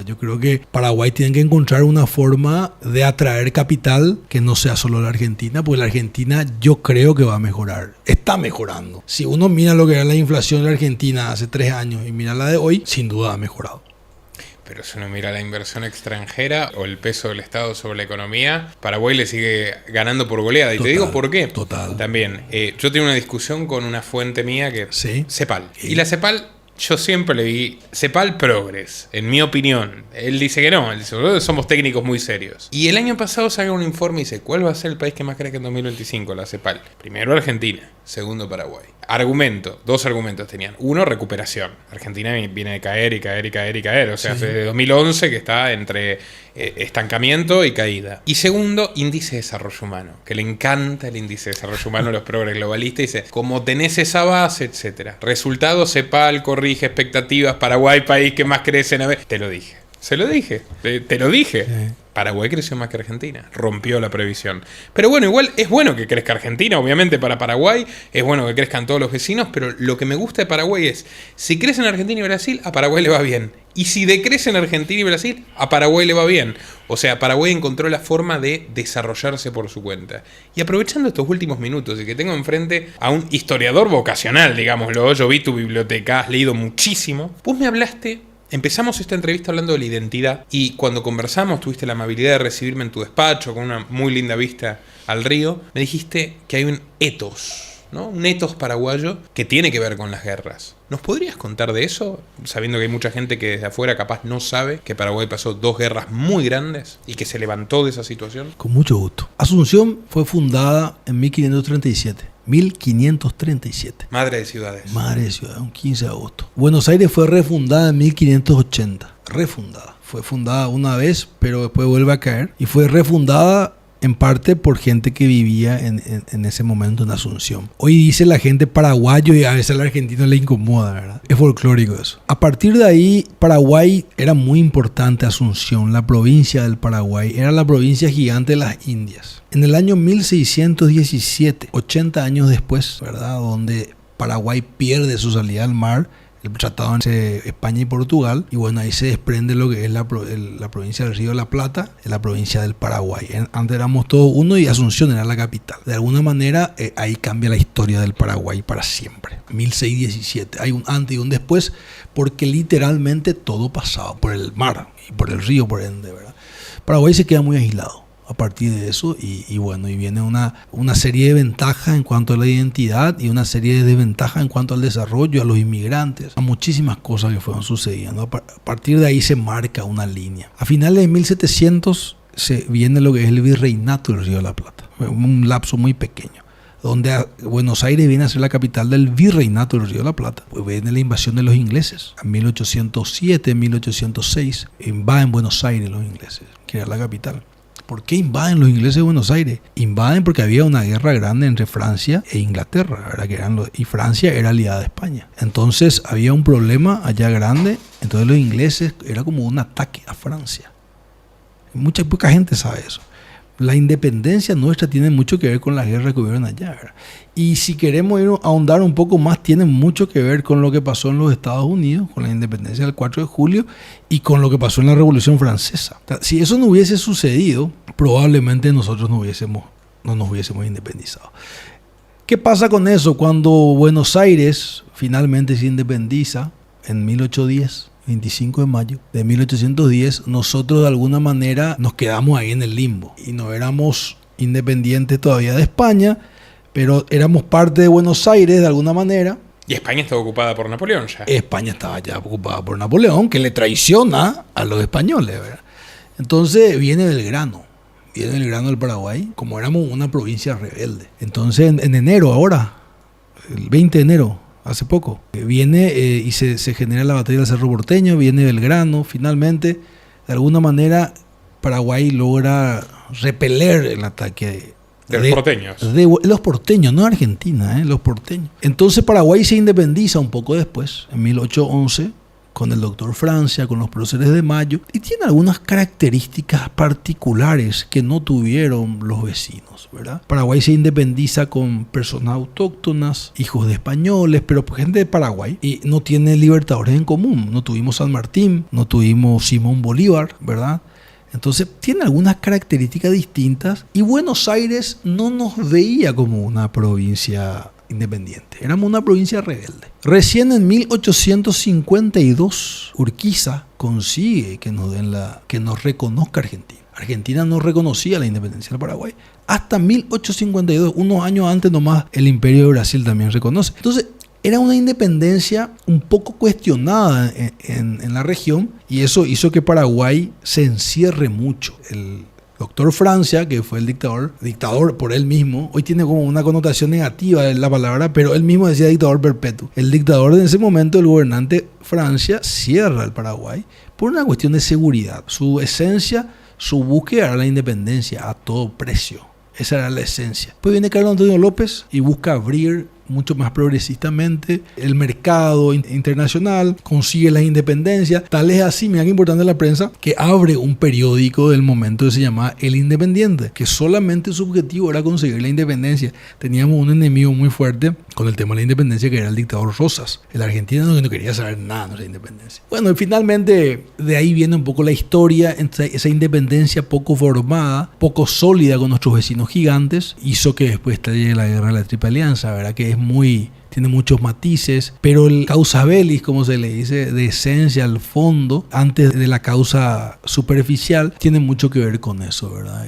Yo creo que Paraguay tiene que encontrar una forma de atraer capital que no sea solo la Argentina, porque la Argentina yo creo que va a mejorar. Está mejorando. Si uno mira lo que era la inflación de la Argentina hace 3 años y mira la de hoy, sin duda ha mejorado. Pero si uno mira la inversión extranjera o el peso del Estado sobre la economía, Paraguay le sigue ganando por goleada. Y Total, te digo por qué. Total. También, yo tengo una discusión con una fuente mía que ¿Sí? CEPAL. Sí. Y la CEPAL, yo siempre le vi CEPAL Progres, en mi opinión. Él dice que no, él dice, somos técnicos muy serios. Y el año pasado saca un informe y dice, ¿cuál va a ser el país que más crezca en 2025? La CEPAL. Primero Argentina, segundo Paraguay. Dos argumentos tenían. Uno, recuperación. Argentina viene de caer y caer y caer y caer. O sea, Sí. desde 2011 que está entre estancamiento y caída. Y segundo, índice de desarrollo humano. Que le encanta el índice de desarrollo humano a los progres globalistas. Dice, como tenés esa base, etcétera. Resultados, CEPAL corrige expectativas. Paraguay, país que más crece en... Te lo dije. Se lo dije. Te lo dije. Sí. Paraguay creció más que Argentina, rompió la previsión. Pero bueno, igual es bueno que crezca Argentina, obviamente para Paraguay, es bueno que crezcan todos los vecinos, pero lo que me gusta de Paraguay es, si crecen Argentina y Brasil, a Paraguay le va bien. Y si decrecen Argentina y Brasil, a Paraguay le va bien. O sea, Paraguay encontró la forma de desarrollarse por su cuenta. Y aprovechando estos últimos minutos y que tengo enfrente a un historiador vocacional, digámoslo, yo vi tu biblioteca, has leído muchísimo, vos me hablaste... Empezamos esta entrevista hablando de la identidad y cuando conversamos tuviste la amabilidad de recibirme en tu despacho con una muy linda vista al río. Me dijiste que hay un ethos, ¿no? Un ethos paraguayo que tiene que ver con las guerras. ¿Nos podrías contar de eso? Sabiendo que hay mucha gente que desde afuera capaz no sabe que Paraguay pasó 2 guerras muy grandes y que se levantó de esa situación. Con mucho gusto. Asunción fue fundada en 1537. 1537. Madre de ciudades. Madre de ciudad, un 15 de agosto. Buenos Aires fue refundada en 1580. Refundada. Fue fundada una vez, pero después vuelve a caer. Y fue refundada en parte por gente que vivía en ese momento en Asunción. Hoy dice la gente paraguayo y a veces al argentino le incomoda, ¿verdad? Es folclórico eso. A partir de ahí, Paraguay era muy importante. Asunción, la provincia del Paraguay, era la provincia gigante de las Indias. En el año 1617, 80 años después, ¿verdad? Donde Paraguay pierde su salida al mar, el tratado entre España y Portugal, y bueno, ahí se desprende lo que es la provincia del Río de la Plata, en la provincia del Paraguay. Antes éramos todos uno y Asunción era la capital. De alguna manera, ahí cambia la historia del Paraguay para siempre. 1617, hay un antes y un después, porque literalmente todo pasaba por el mar y por el río, por ende, ¿verdad? Paraguay se queda muy aislado a partir de eso y bueno, y viene una serie de ventajas en cuanto a la identidad y una serie de desventajas en cuanto al desarrollo, a los inmigrantes, a muchísimas cosas que fueron sucediendo. A partir de ahí se marca una línea. A finales de 1700 se viene lo que es el virreinato del Río de la Plata, un lapso muy pequeño, donde Buenos Aires viene a ser la capital del virreinato del Río de la Plata. Pues viene la invasión de los ingleses. En 1807, 1806, invaden Buenos Aires los ingleses, que era la capital. ¿Por qué invaden los ingleses de Buenos Aires? Invaden porque había una guerra grande entre Francia e Inglaterra, ¿verdad? Y Francia era aliada de España. Entonces había un problema allá grande. Entonces los ingleses era como un ataque a Francia. Poca gente sabe eso. La independencia nuestra tiene mucho que ver con las guerras que hubieron allá, ¿verdad? Y si queremos ir a ahondar un poco más, tiene mucho que ver con lo que pasó en los Estados Unidos, con la independencia del 4 de julio y con lo que pasó en la Revolución Francesa. O sea, si eso no hubiese sucedido, probablemente nosotros no nos hubiésemos independizado. ¿Qué pasa con eso cuando Buenos Aires finalmente se independiza en 1810? 25 de mayo de 1810, nosotros de alguna manera nos quedamos ahí en el limbo y no éramos independientes todavía de España, pero éramos parte de Buenos Aires de alguna manera. Y España estaba ocupada por Napoleón ya. España estaba ya ocupada por Napoleón, que le traiciona a los españoles, ¿verdad? Entonces viene Belgrano del Paraguay, como éramos una provincia rebelde. Entonces en enero ahora, el 20 de enero, hace poco, viene y se genera la batalla del Cerro Porteño, viene Belgrano, finalmente, de alguna manera, Paraguay logra repeler el ataque de los porteños. De los porteños, no Argentina, los porteños. Entonces Paraguay se independiza un poco después, en 1811, con el doctor Francia, con los próceres de Mayo, y tiene algunas características particulares que no tuvieron los vecinos, ¿verdad? Paraguay se independiza con personas autóctonas, hijos de españoles, pero gente de Paraguay, y no tiene libertadores en común. No tuvimos San Martín, no tuvimos Simón Bolívar, ¿verdad? Entonces tiene algunas características distintas, y Buenos Aires no nos veía como una provincia independiente, éramos una provincia rebelde. Recién en 1852 Urquiza consigue que nos reconozca Argentina. Argentina no reconocía la independencia del Paraguay. Hasta 1852, unos años antes nomás, el Imperio de Brasil también reconoce. Entonces, era una independencia un poco cuestionada en la región, y eso hizo que Paraguay se encierre mucho. El doctor Francia, que fue el dictador por él mismo, hoy tiene como una connotación negativa la palabra, pero él mismo decía dictador perpetuo. El dictador en ese momento, el gobernante Francia, cierra el Paraguay por una cuestión de seguridad. Su esencia, su búsqueda era la independencia a todo precio. Esa era la esencia. Después viene Carlos Antonio López y busca abrir mucho más progresistamente el mercado internacional, consigue la independencia. Tal es así, mira qué importante la prensa, que abre un periódico del momento que se llamaba El Independiente, que solamente su objetivo era conseguir la independencia. Teníamos un enemigo muy fuerte con el tema de la independencia, que era el dictador Rosas. El argentino no quería saber nada de la independencia. Bueno, y finalmente de ahí viene un poco la historia. Esa independencia poco formada, poco sólida con nuestros vecinos gigantes, hizo que después estalle la guerra de la Triple Alianza, ¿verdad? Que tiene muchos matices, pero el causa bellis, como se le dice, de esencia al fondo, antes de la causa superficial, tiene mucho que ver con eso, ¿verdad?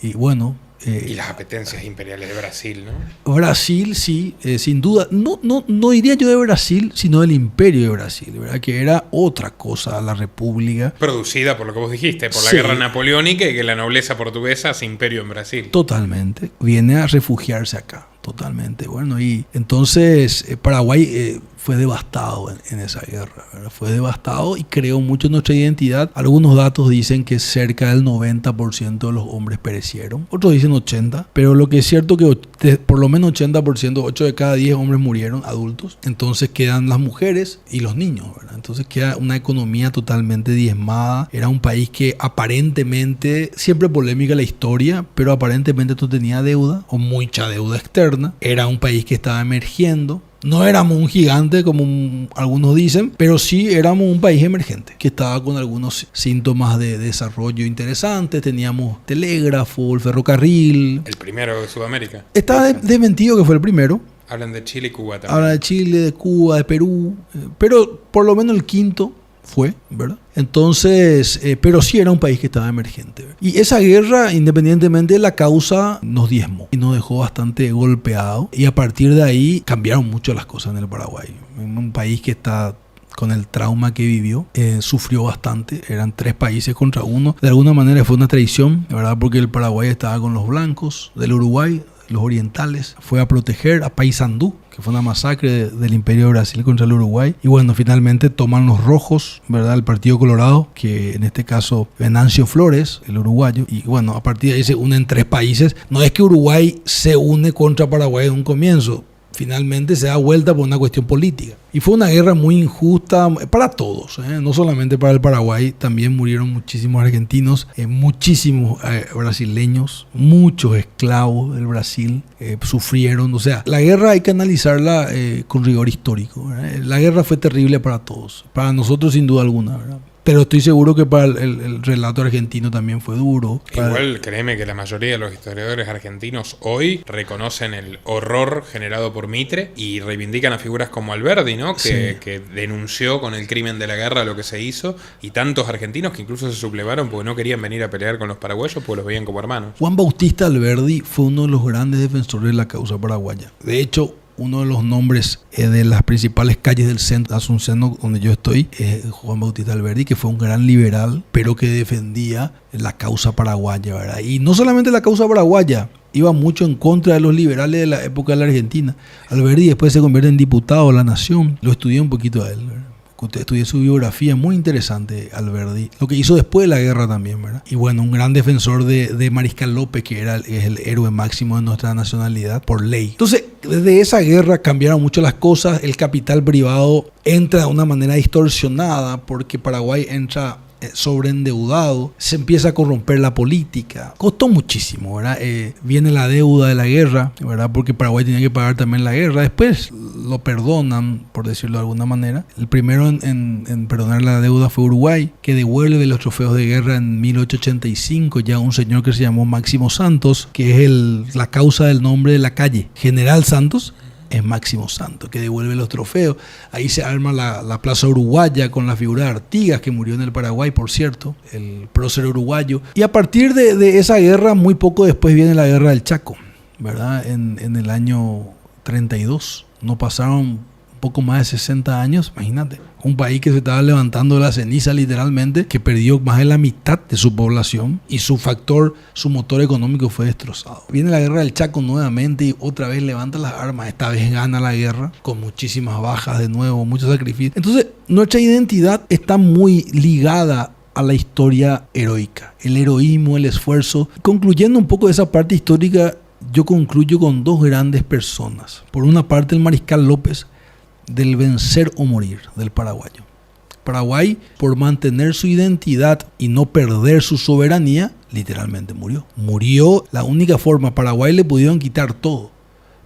Y bueno... y las apetencias imperiales de Brasil, ¿no? Brasil, sí, sin duda. No diría yo de Brasil, sino del Imperio de Brasil, ¿verdad? Que era otra cosa, la República. Producida por lo que vos dijiste, por la guerra napoleónica, y que la nobleza portuguesa hace imperio en Brasil. Totalmente. Viene a refugiarse acá. Totalmente. Bueno, y entonces Paraguay fue devastado en esa guerra, ¿verdad? Fue devastado y creó mucho nuestra identidad. Algunos datos dicen que cerca del 90% de los hombres perecieron. Otros dicen 80%, pero lo que es cierto que por lo menos 80%, 8 de cada 10 hombres murieron, adultos. Entonces quedan las mujeres y los niños, ¿verdad? Entonces queda una economía totalmente diezmada. Era un país que aparentemente, siempre polémica la historia, pero aparentemente no tenía deuda o mucha deuda externa. Era un país que estaba emergiendo. No éramos un gigante como algunos dicen, pero sí éramos un país emergente que estaba con algunos síntomas de desarrollo interesantes. Teníamos telégrafo, el ferrocarril. El primero de Sudamérica. Está desmentido que fue el primero. Hablan de Chile y Cuba también. Hablan de Chile, de Cuba, de Perú, pero por lo menos el quinto fue, ¿verdad? Entonces, pero sí era un país que estaba emergente. Y esa guerra, independientemente de la causa, nos diezmó y nos dejó bastante golpeado. Y a partir de ahí cambiaron mucho las cosas en el Paraguay. En un país que está con el trauma que vivió, sufrió bastante. Eran 3 países contra uno. De alguna manera fue una traición, ¿verdad? Porque el Paraguay estaba con los blancos del Uruguay, los orientales, fue a proteger a Paysandú, que fue una masacre del Imperio de Brasil contra el Uruguay. Y bueno, finalmente toman los rojos, ¿verdad? El Partido Colorado, que en este caso Venancio Flores, el uruguayo. Y bueno, a partir de ahí se unen 3 países. No es que Uruguay se une contra Paraguay en un comienzo. Finalmente se da vuelta por una cuestión política. Y fue una guerra muy injusta para todos, no solamente para el Paraguay. También murieron muchísimos argentinos, muchísimos brasileños, muchos esclavos del Brasil sufrieron. O sea, la guerra hay que analizarla con rigor histórico, ¿verdad? La guerra fue terrible para todos, para nosotros sin duda alguna, ¿verdad? Pero estoy seguro que para el relato argentino también fue duro. Igual, créeme que la mayoría de los historiadores argentinos hoy reconocen el horror generado por Mitre y reivindican a figuras como Alberdi, ¿no? Que denunció con el crimen de la guerra lo que se hizo, y tantos argentinos que incluso se sublevaron porque no querían venir a pelear con los paraguayos porque los veían como hermanos. Juan Bautista Alberdi fue uno de los grandes defensores de la causa paraguaya. De hecho, uno de los nombres de las principales calles del centro Asunción, donde yo estoy, es Juan Bautista Alberdi, que fue un gran liberal, pero que defendía la causa paraguaya, ¿verdad? Y no solamente la causa paraguaya, iba mucho en contra de los liberales de la época de la Argentina. Alberdi después se convierte en diputado de la Nación. Lo estudié un poquito a él, ¿verdad? que usted estudie su biografía, muy interesante Alberdi, lo que hizo después de la guerra también, ¿verdad? Y bueno, un gran defensor de Mariscal López, que es el héroe máximo de nuestra nacionalidad por ley. Entonces, desde esa guerra cambiaron mucho las cosas, el capital privado entra de una manera distorsionada porque Paraguay entra sobreendeudado, se empieza a corromper la política, costó muchísimo, ¿verdad? Viene la deuda de la guerra, ¿verdad? Porque Paraguay tenía que pagar también la guerra, después lo perdonan, por decirlo de alguna manera. El primero en perdonar la deuda fue Uruguay, que devuelve los trofeos de guerra en 1885, ya un señor que se llamó Máximo Santos, que es la causa del nombre de la calle, General Santos. Es Máximo Santos, que devuelve los trofeos. Ahí se arma la Plaza Uruguaya con la figura de Artigas, que murió en el Paraguay, por cierto, el prócer uruguayo. Y a partir de esa guerra, muy poco después viene la Guerra del Chaco, ¿verdad? En el año 32. No pasaron poco más de 60 años, imagínate. Un país que se estaba levantando de la ceniza literalmente, que perdió más de la mitad de su población y su motor económico fue destrozado. Viene la Guerra del Chaco nuevamente y otra vez levanta las armas. Esta vez gana la guerra con muchísimas bajas de nuevo, muchos sacrificios. Entonces, nuestra identidad está muy ligada a la historia heroica, el heroísmo, el esfuerzo. Concluyendo un poco de esa parte histórica, yo concluyo con dos grandes personas. Por una parte, el Mariscal López, del vencer o morir del paraguayo. Paraguay, por mantener su identidad y no perder su soberanía, literalmente murió. Murió. La única forma, a Paraguay le pudieron quitar todo,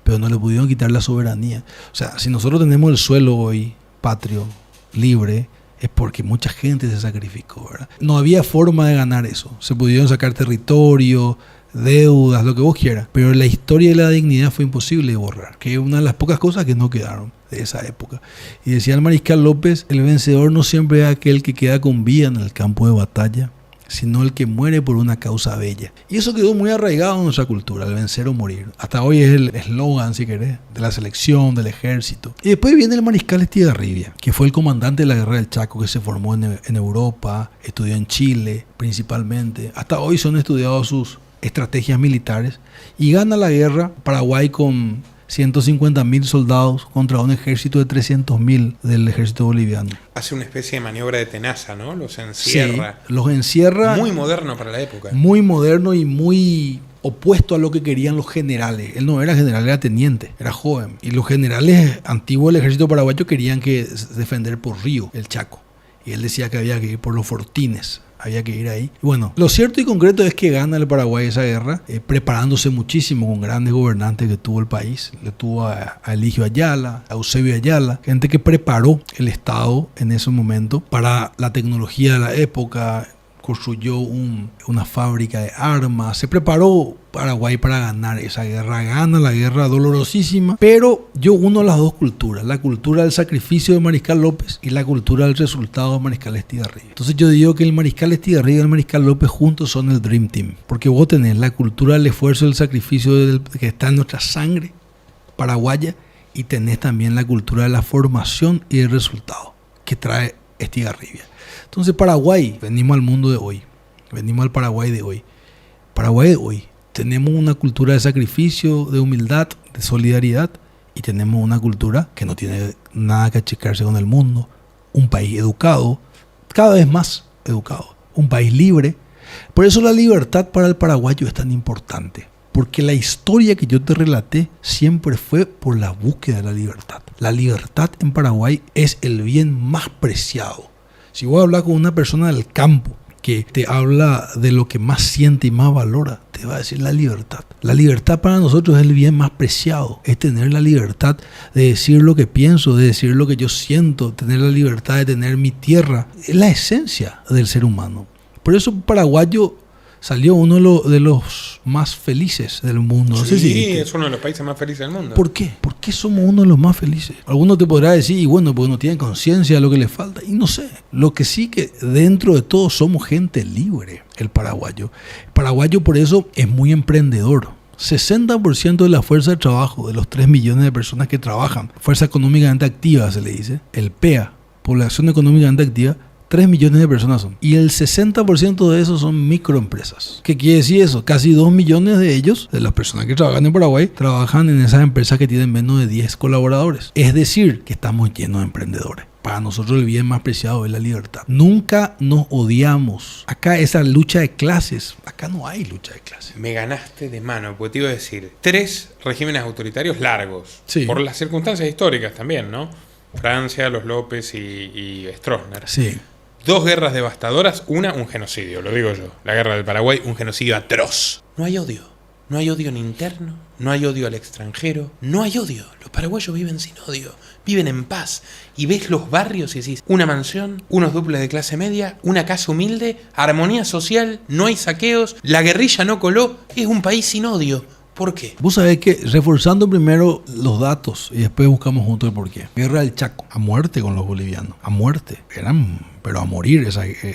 pero no le pudieron quitar la soberanía. O sea, si nosotros tenemos el suelo hoy patrio, libre, es porque mucha gente se sacrificó, ¿verdad? No había forma de ganar eso. Se pudieron sacar territorio, deudas, lo que vos quieras, pero la historia y la dignidad fue imposible de borrar, que es una de las pocas cosas que no quedaron de esa época. Y decía el Mariscal López, el vencedor no siempre es aquel que queda con vida en el campo de batalla, sino el que muere por una causa bella. Y eso quedó muy arraigado en nuestra cultura, el vencer o morir. Hasta hoy es el eslogan, si querés, de la selección, del ejército. Y después viene el Mariscal Estigarribia, que fue el comandante de la Guerra del Chaco, que se formó en Europa, estudió en Chile principalmente. Hasta hoy son estudiados sus estrategias militares y gana la guerra Paraguay con 150.000 soldados contra un ejército de 300.000 del ejército boliviano. Hace una especie de maniobra de tenaza, ¿no? Los encierra. Sí, los encierra. Muy moderno para la época. Muy moderno y muy opuesto a lo que querían los generales. Él no era general, era teniente, era joven. Y los generales antiguos del ejército paraguayo querían defender por Río, el Chaco. Y él decía que había que ir por los fortines. Había que ir ahí. Bueno, lo cierto y concreto es que gana el Paraguay esa guerra, preparándose muchísimo con grandes gobernantes que tuvo el país. Le tuvo a Eligio Ayala, a Eusebio Ayala, gente que preparó el Estado en ese momento para la tecnología de la época. Construyó una fábrica de armas, se preparó Paraguay para ganar esa guerra, gana la guerra dolorosísima, pero yo uno las dos culturas, la cultura del sacrificio de Mariscal López y la cultura del resultado de Mariscal Estigarribia. Entonces yo digo que el Mariscal Estigarribia y el Mariscal López juntos son el Dream Team, porque vos tenés la cultura del esfuerzo, del sacrificio que está en nuestra sangre paraguaya y tenés también la cultura de la formación y el resultado que trae Estigarribia. Entonces Paraguay, venimos al mundo de hoy, venimos al Paraguay de hoy. Paraguay de hoy, tenemos una cultura de sacrificio, de humildad, de solidaridad y tenemos una cultura que no tiene nada que achicarse con el mundo. Un país educado, cada vez más educado, un país libre. Por eso la libertad para el paraguayo es tan importante, porque la historia que yo te relaté siempre fue por la búsqueda de la libertad. La libertad en Paraguay es el bien más preciado. Si vos hablas con una persona del campo que te habla de lo que más siente y más valora, te va a decir la libertad. La libertad para nosotros es el bien más preciado. Es tener la libertad de decir lo que pienso, de decir lo que yo siento, tener la libertad de tener mi tierra. Es la esencia del ser humano. Por eso paraguayo salió uno de los más felices del mundo. No sé si es uno de los países más felices del mundo. ¿Por qué? ¿Por qué somos uno de los más felices? Alguno te podrá decir, y bueno, porque no tienen conciencia de lo que les falta. Y no sé. Lo que sí que dentro de todo somos gente libre, el paraguayo. El paraguayo por eso es muy emprendedor. 60% de la fuerza de trabajo, de los 3 millones de personas que trabajan, fuerza económicamente activa se le dice, el PEA, población económicamente activa, 3 millones de personas son. Y el 60% de esos son microempresas. ¿Qué quiere decir eso? Casi 2 millones de ellos, de las personas que trabajan en Paraguay, trabajan en esas empresas que tienen menos de 10 colaboradores. Es decir, que estamos llenos de emprendedores. Para nosotros el bien más preciado es la libertad. Nunca nos odiamos. Acá esa lucha de clases, acá no hay lucha de clases. Me ganaste de mano, porque te iba a decir, 3 regímenes autoritarios largos, Sí. por las circunstancias históricas también, ¿no? Francia, los López y Stroessner. Sí. 2 guerras devastadoras, una un genocidio, lo digo yo. La guerra del Paraguay, un genocidio atroz. No hay odio. No hay odio en interno, no hay odio al extranjero, no hay odio. Los paraguayos viven sin odio, viven en paz. Y ves los barrios y decís, una mansión, unos duples de clase media, una casa humilde, armonía social, no hay saqueos, la guerrilla no coló, es un país sin odio. ¿Por qué? Vos sabés que reforzando primero los datos y después buscamos juntos el porqué. Guerra del Chaco, a muerte con los bolivianos, a muerte. Pero a morir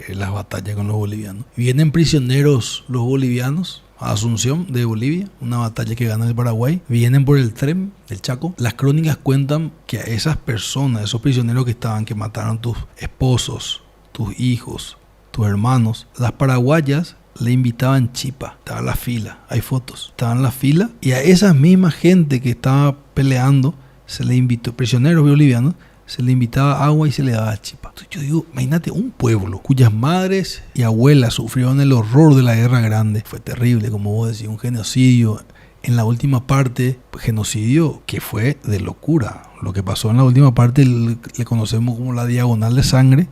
las batallas con los bolivianos. Vienen prisioneros los bolivianos a Asunción de Bolivia, una batalla que gana el Paraguay. Vienen por el tren del Chaco. Las crónicas cuentan que a esas personas, esos prisioneros que mataron tus esposos, tus hijos, tus hermanos, las paraguayas le invitaban chipa. Estaba en la fila, hay fotos. Estaba en la fila y a esa misma gente que estaba peleando se le invitó, prisioneros bolivianos, se le invitaba agua y se le daba chipa. Entonces yo digo, imagínate un pueblo cuyas madres y abuelas sufrieron el horror de la Guerra Grande. Fue terrible, como vos decís, un genocidio. En la última parte, genocidio que fue de locura. Lo que pasó en la última parte le conocemos como la diagonal de sangre.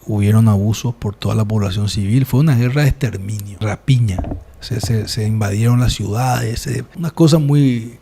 Hubieron abusos por toda la población civil. Fue una guerra de exterminio, rapiña. Se invadieron las ciudades. Una cosa muy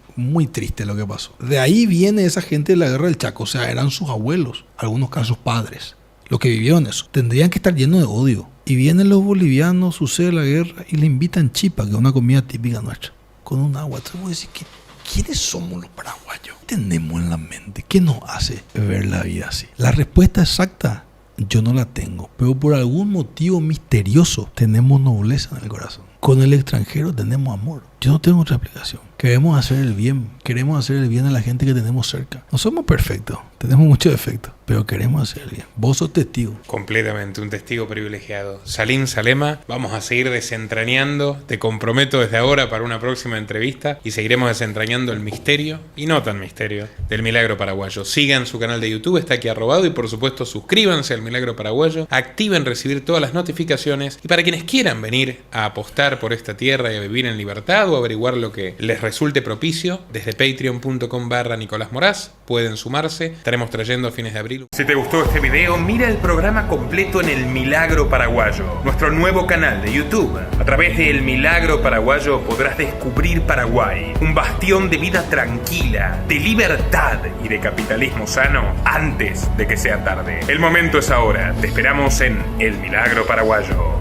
triste lo que pasó. De ahí viene esa gente de la guerra del Chaco. O sea, eran sus abuelos, algunos casos padres, los que vivieron eso. Tendrían que estar llenos de odio. Y vienen los bolivianos, sucede la guerra y le invitan chipa, que es una comida típica nuestra, con un agua. Entonces voy a decir que ¿quiénes somos los paraguayos? ¿Qué tenemos en la mente? ¿Qué nos hace ver la vida así? La respuesta exacta yo no la tengo, pero por algún motivo misterioso tenemos nobleza en el corazón. Con el extranjero tenemos amor. Yo no tengo otra explicación. Queremos hacer el bien. Queremos hacer el bien a la gente que tenemos cerca. No somos perfectos. Tenemos muchos defectos. Pero queremos hacer el bien. Vos sos testigo. Completamente, un testigo privilegiado. Salim Salema, vamos a seguir desentrañando. Te comprometo desde ahora para una próxima entrevista. Y seguiremos desentrañando el misterio, y no tan misterio, del Milagro Paraguayo. Sigan su canal de YouTube, está aquí arrobado. Y por supuesto, suscríbanse al Milagro Paraguayo. Activen recibir todas las notificaciones. Y para quienes quieran venir a apostar por esta tierra y a vivir en libertad o averiguar lo que les resulte propicio, desde patreon.com/Nicolás Moraz pueden sumarse. Estaremos trayendo a fines de abril. Si te gustó este video, mira el programa completo en El Milagro Paraguayo, nuestro nuevo canal de YouTube. A través de El Milagro Paraguayo podrás descubrir Paraguay, un bastión de vida tranquila, de libertad y de capitalismo sano antes de que sea tarde. El momento es ahora. Te esperamos en El Milagro Paraguayo.